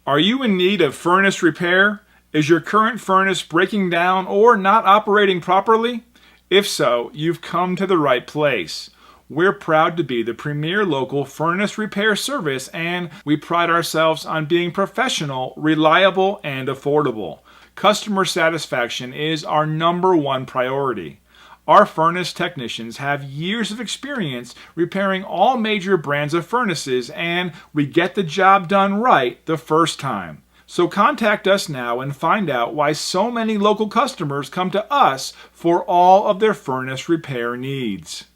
Are you in need of furnace repair? Is your current furnace breaking down or not operating properly? If so, you've come to the right place. We're proud to be the premier local furnace repair service, and we pride ourselves on being professional, reliable, and affordable. Customer satisfaction is our #1 priority. Our furnace technicians have years of experience repairing all major brands of furnaces, and we get the job done right the first time. So contact us now and find out why so many local customers come to us for all of their furnace repair needs.